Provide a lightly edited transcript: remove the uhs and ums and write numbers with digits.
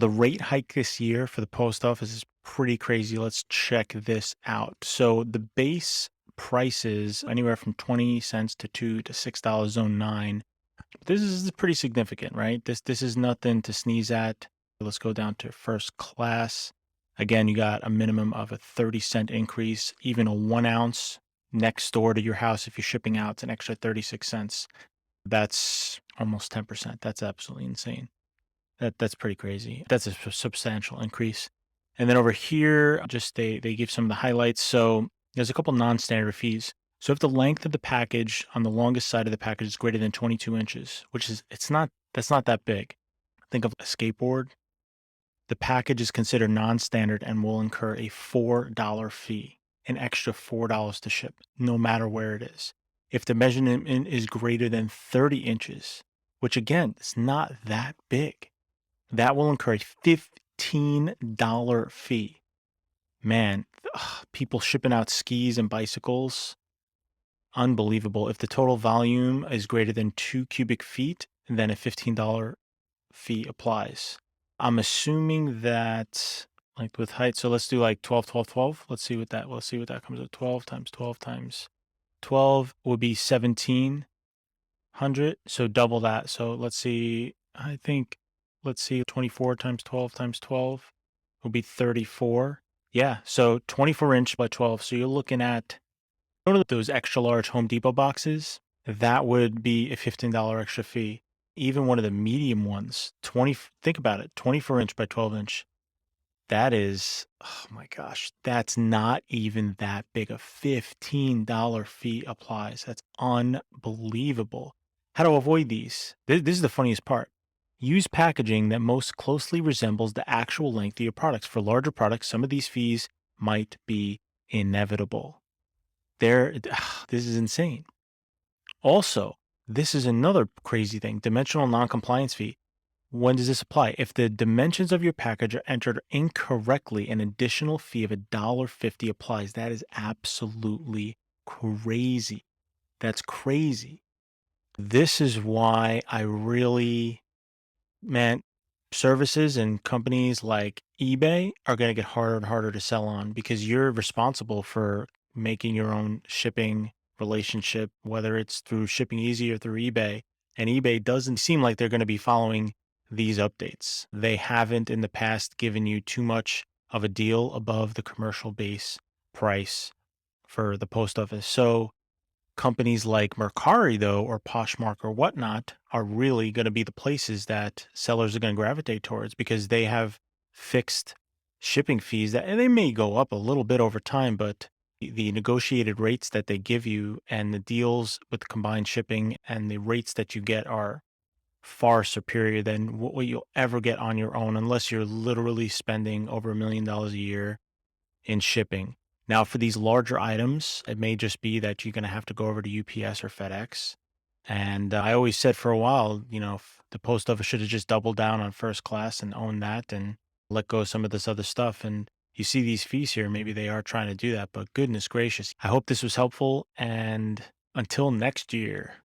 The rate hike this year for the post office is pretty crazy. Let's check this out. So the base prices anywhere from 20 cents to $2 to $6.09. This is pretty significant, right? This is nothing to sneeze at. Let's go down to first class. Again, you got a minimum of a 30-cent increase, even a 1 ounce next door to your house. If you're shipping out, it's an extra 36 cents. That's almost 10%. That's absolutely insane. That's pretty crazy. That's a substantial increase. And then over here, just they give some of the highlights. So there's a couple non-standard fees. So if the length of the package on the longest side of the package is greater than 22 inches, which is that's not that big. Think of a skateboard. The package is considered non-standard and will incur a $4 fee, an extra $4 to ship, no matter where it is. If the measurement is greater than 30 inches, which again is not that big, that will incur a $15 fee. Man, people shipping out skis and bicycles, unbelievable. If the total volume is greater than 2 cubic feet, then a $15 fee applies. I'm assuming that like with height, so let's do like 12, 12, 12. Let's see what that comes with. 12 times 12 times 12 would be 1,700. So double that. So let's see, let's see, 24 times 12 times 12 will be 34. Yeah, so 24-inch by 12. So you're looking at one of those extra large Home Depot boxes. That would be a $15 extra fee. Even one of the medium ones, think about it, 24-inch by 12-inch. That is, oh my gosh, that's not even that big. A $15 fee applies. That's unbelievable. How to avoid these? This is the funniest part. Use packaging that most closely resembles the actual length of your products. For larger products, some of these fees might be inevitable. This is insane. Also, this is another crazy thing, dimensional non-compliance fee. When does this apply? If the dimensions of your package are entered incorrectly, an additional fee of $1.50 applies. That is absolutely crazy. That's crazy. This is why man, services and companies like eBay are going to get harder and harder to sell on because you're responsible for making your own shipping relationship, whether it's through Shipping Easy or through eBay. And eBay doesn't seem like they're going to be following these updates. They haven't in the past given you too much of a deal above the commercial base price for the post office. So companies like Mercari, though, or Poshmark or whatnot, are really going to be the places that sellers are going to gravitate towards because they have fixed shipping fees that, and they may go up a little bit over time, but the negotiated rates that they give you and the deals with combined shipping and the rates that you get are far superior than what you'll ever get on your own unless you're literally spending over $1 million a year in shipping. Now, for these larger items, it may just be that you're going to have to go over to UPS or FedEx. And I always said for a while, the post office should have just doubled down on first class and owned that and let go of some of this other stuff. And you see these fees here, maybe they are trying to do that, but goodness gracious. I hope this was helpful. And until next year.